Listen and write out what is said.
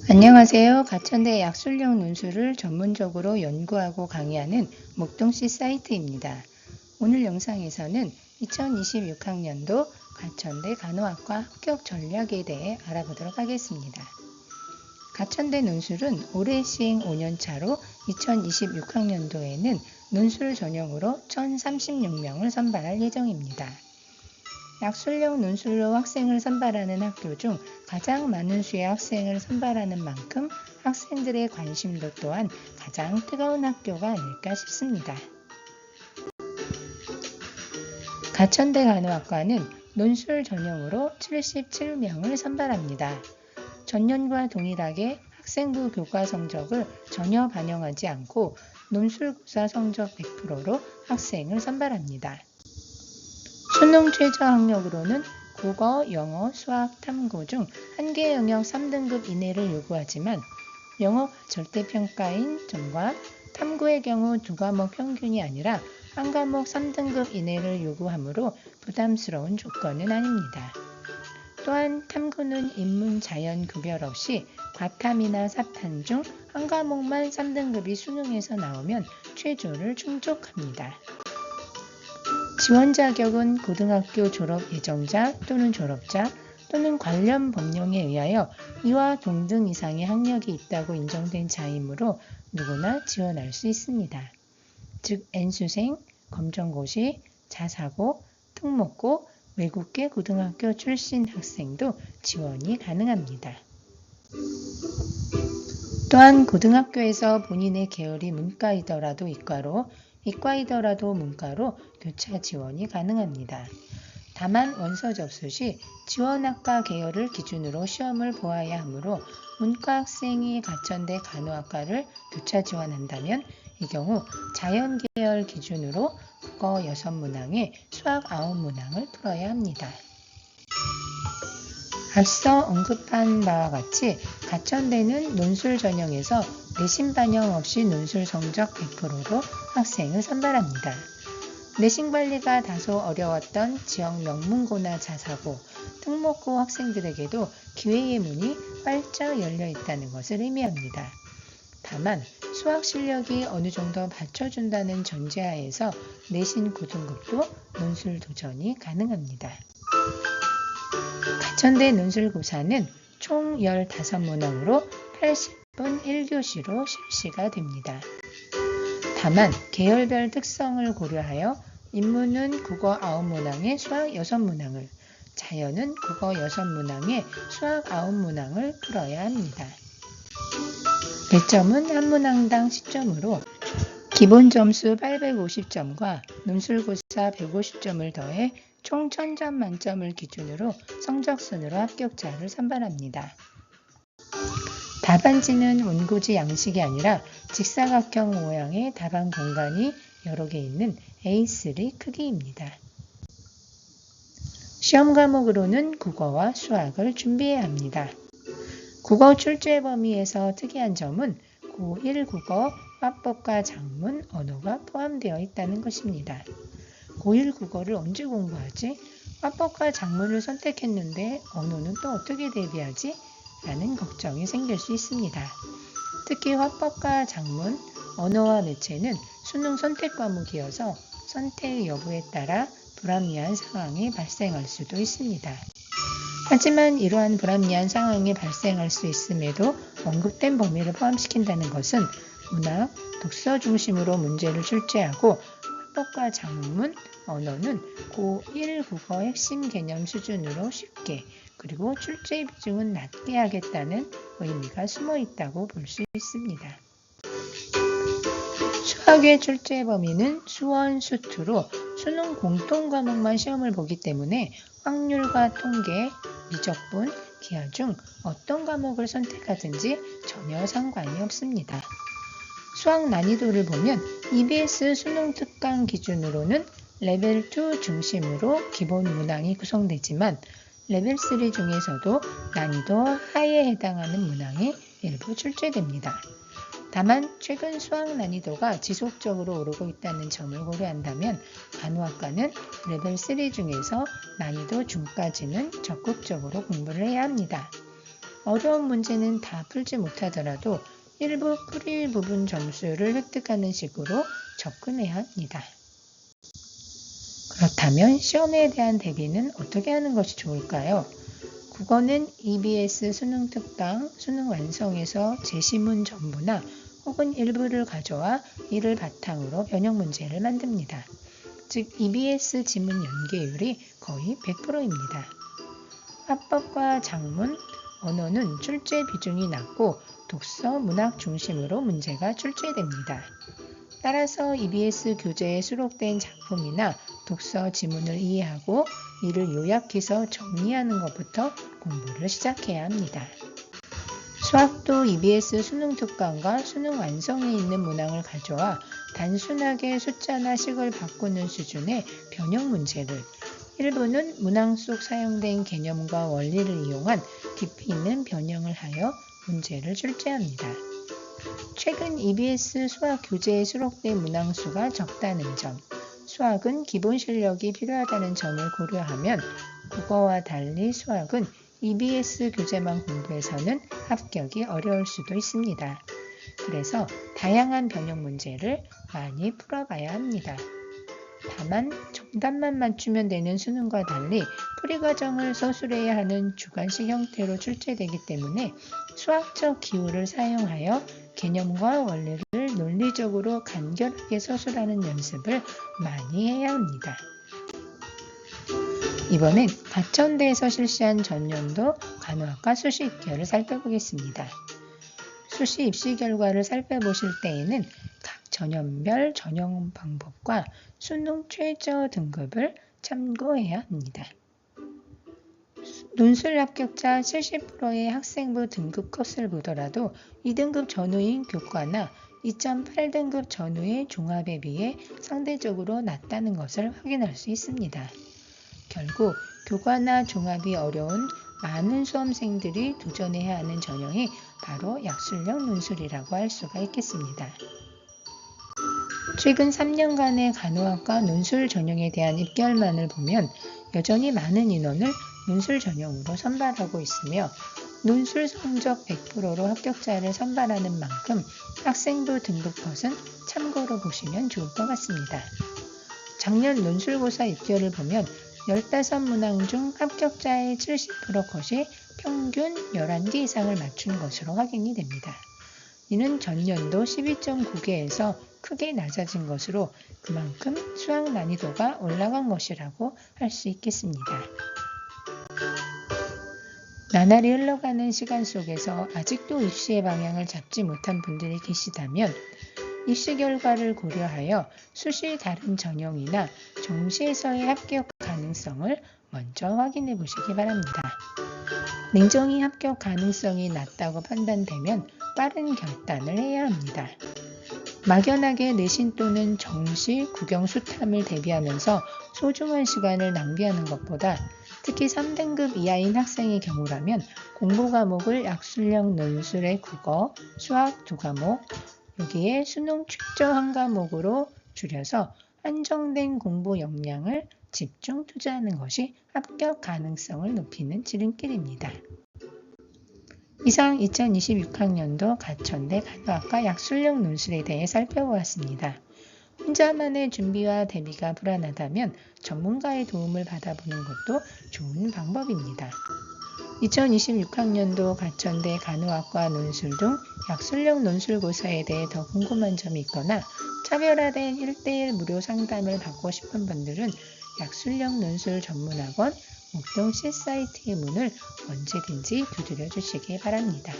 안녕하세요. 가천대 약술형 논술을 전문적으로 연구하고 강의하는 목동씨 사이트입니다. 오늘 영상에서는 2026학년도 가천대 간호학과 합격 전략에 대해 알아보도록 하겠습니다. 가천대 논술은 올해 시행 5년차로 2026학년도에는 논술 전형으로 1036명을 선발할 예정입니다. 약술형 논술로 학생을 선발하는 학교 중 가장 많은 수의 학생을 선발하는 만큼 학생들의 관심도 또한 가장 뜨거운 학교가 아닐까 싶습니다. 가천대 간호학과는 논술 전형으로 77명을 선발합니다. 전년과 동일하게 학생부 교과 성적을 전혀 반영하지 않고 논술고사 성적 100%로 학생을 선발합니다. 수능 최저 학력으로는 국어, 영어, 수학, 탐구 중 한 개 영역 3등급 이내를 요구하지만 영어가 절대평가인 점과 탐구의 경우 2과목 평균이 아니라 한 과목 3등급 이내를 요구하므로 부담스러운 조건은 아닙니다. 또한 탐구는 인문, 자연 구별 없이 과탐이나 사탐 중 한 과목만 3등급이 수능에서 나오면 최저를 충족합니다. 지원 자격은 고등학교 졸업 예정자 또는 졸업자 또는 관련 법령에 의하여 이와 동등 이상의 학력이 있다고 인정된 자이므로 누구나 지원할 수 있습니다. 즉 N수생, 검정고시, 자사고, 특목고, 외국계 고등학교 출신 학생도 지원이 가능합니다. 또한 고등학교에서 본인의 계열이 문과이더라도 이과로, 이과이더라도 문과로 교차 지원이 가능합니다. 다만 원서 접수 시 지원학과 계열을 기준으로 시험을 보아야 하므로 문과 학생이 가천대 간호학과를 교차 지원한다면 이 경우 자연 계열 기준으로 국어 6문항에 수학 9문항을 풀어야 합니다. 앞서 언급한 바와 같이 가천대는 논술 전형에서 내신 반영 없이 논술 성적 100%로 학생을 선발합니다. 내신 관리가 다소 어려웠던 지역 명문고나 자사고, 특목고 학생들에게도 기회의 문이 활짝 열려 있다는 것을 의미합니다. 다만 수학 실력이 어느 정도 받쳐준다는 전제하에서 내신 고등급도 논술 도전이 가능합니다. 가천대 논술고사는 총 15문항으로 80분 1교시로 실시가 됩니다. 다만 계열별 특성을 고려하여 인문은 국어 9문항에 수학 6문항을, 자연은 국어 6문항에 수학 9문항을 풀어야 합니다. 배점은 한 문항당 10점으로 기본 점수 850점과 논술고사 150점을 더해 총 1000점 만점을 기준으로 성적순으로 합격자를 선발합니다. 답안지는 원고지 양식이 아니라 직사각형 모양의 답안 공간이 여러 개 있는 A3 크기입니다. 시험 과목으로는 국어와 수학을 준비해야 합니다. 국어 출제 범위에서 특이한 점은 고1 국어, 화법과 작문, 언어가 포함되어 있다는 것입니다. 고1 국어를 언제 공부하지? 화법과 작문을 선택했는데 언어는 또 어떻게 대비하지? 라는 걱정이 생길 수 있습니다. 특히 화법과 작문, 언어와 매체는 수능 선택 과목이어서 선택 여부에 따라 불합리한 상황이 발생할 수도 있습니다. 하지만 이러한 불합리한 상황이 발생할 수 있음에도 언급된 범위를 포함시킨다는 것은 문학, 독서 중심으로 문제를 출제하고 화법과 작문, 언어는 고1 국어 핵심 개념 수준으로 쉽게 그리고 출제 비중은 낮게 하겠다는 의미가 숨어 있다고 볼 수 있습니다. 수학의 출제 범위는 수원, 수투로 수능 공통 과목만 시험을 보기 때문에 확률과 통계, 미적분, 기하 중 어떤 과목을 선택하든지 전혀 상관이 없습니다. 수학 난이도를 보면 EBS 수능 특강 기준으로는 레벨 2 중심으로 기본 문항이 구성되지만 레벨 3 중에서도 난이도 하이에 해당하는 문항이 일부 출제됩니다. 다만 최근 수학 난이도가 지속적으로 오르고 있다는 점을 고려한다면 간호학과는 레벨 3 중에서 난이도 중까지는 적극적으로 공부를 해야 합니다. 어려운 문제는 다 풀지 못하더라도 일부 풀이 부분 점수를 획득하는 식으로 접근해야 합니다. 그렇다면 시험에 대한 대비는 어떻게 하는 것이 좋을까요? 국어는 EBS 수능 특강, 수능 완성에서 제시문 전부나 혹은 일부를 가져와 이를 바탕으로 변형 문제를 만듭니다. 즉 EBS 지문 연계율이 거의 100%입니다. 화법과 작문, 언어는 출제 비중이 낮고 독서, 문학 중심으로 문제가 출제됩니다. 따라서 EBS 교재에 수록된 작품이나 독서 지문을 이해하고 이를 요약해서 정리하는 것부터 공부를 시작해야 합니다. 수학도 EBS 수능 특강과 수능 완성에 있는 문항을 가져와 단순하게 숫자나 식을 바꾸는 수준의 변형 문제를, 일부는 문항 속 사용된 개념과 원리를 이용한 깊이 있는 변형을 하여 문제를 출제합니다. 최근 EBS 수학 교재에 수록된 문항 수가 적다는 점, 수학은 기본 실력이 필요하다는 점을 고려하면 국어와 달리 수학은 EBS 교재만 공부해서는 합격이 어려울 수도 있습니다. 그래서 다양한 변형 문제를 많이 풀어봐야 합니다. 다만 정답만 맞추면 되는 수능과 달리 풀이 과정을 서술해야 하는 주관식 형태로 출제되기 때문에 수학적 기호를 사용하여 개념과 원리를 논리적으로 간결하게 서술하는 연습을 많이 해야 합니다. 이번엔 가천대에서 실시한 전년도 간호학과 수시 입결을 살펴보겠습니다. 수시 입시 결과를 살펴보실 때에는 각 전형별 전형 방법과 수능 최저 등급을 참고해야 합니다. 논술 합격자 70%의 학생부 등급 컷을 보더라도 2등급 전후인 교과나 2.8등급 전후의 종합에 비해 상대적으로 낮다는 것을 확인할 수 있습니다. 결국 교과나 종합이 어려운 많은 수험생들이 도전해야 하는 전형이 바로 약술형 논술이라고 할 수가 있겠습니다. 최근 3년간의 간호학과 논술 전형에 대한 입결만을 보면 여전히 많은 인원을 논술 전형으로 선발하고 있으며 논술 성적 100%로 합격자를 선발하는 만큼 학생부 등급 컷은 참고로 보시면 좋을 것 같습니다. 작년 논술고사 입결을 보면 15문항 중 합격자의 70% 컷이 평균 11개 이상을 맞춘 것으로 확인이 됩니다. 이는 전년도 12.9개에서 크게 낮아진 것으로 그만큼 수학 난이도가 올라간 것이라고 할 수 있겠습니다. 나날이 흘러가는 시간 속에서 아직도 입시의 방향을 잡지 못한 분들이 계시다면 입시 결과를 고려하여 수시 다른 전형이나 정시에서의 합격 가능성을 먼저 확인해 보시기 바랍니다. 냉정히 합격 가능성이 낮다고 판단되면 빠른 결단을 해야 합니다. 막연하게 내신 또는 정시, 국영 수탐을 대비하면서 소중한 시간을 낭비하는 것보다 특히 3등급 이하인 학생의 경우라면 공부 과목을 약술형 논술의 국어, 수학 2과목, 여기에 수능 최저 1과목으로 줄여서 한정된 공부 역량을 집중 투자하는 것이 합격 가능성을 높이는 지름길입니다. 이상 2026학년도 가천대 간호학과 약술형 논술에 대해 살펴보았습니다. 혼자만의 준비와 대비가 불안하다면 전문가의 도움을 받아보는 것도 좋은 방법입니다. 2026학년도 가천대 간호학과 논술 등 약술형 논술고사에 대해 더 궁금한 점이 있거나 차별화된 1:1 무료 상담을 받고 싶은 분들은 약술형 논술 전문학원 목동 C사이트의 문을 언제든지 두드려 주시기 바랍니다.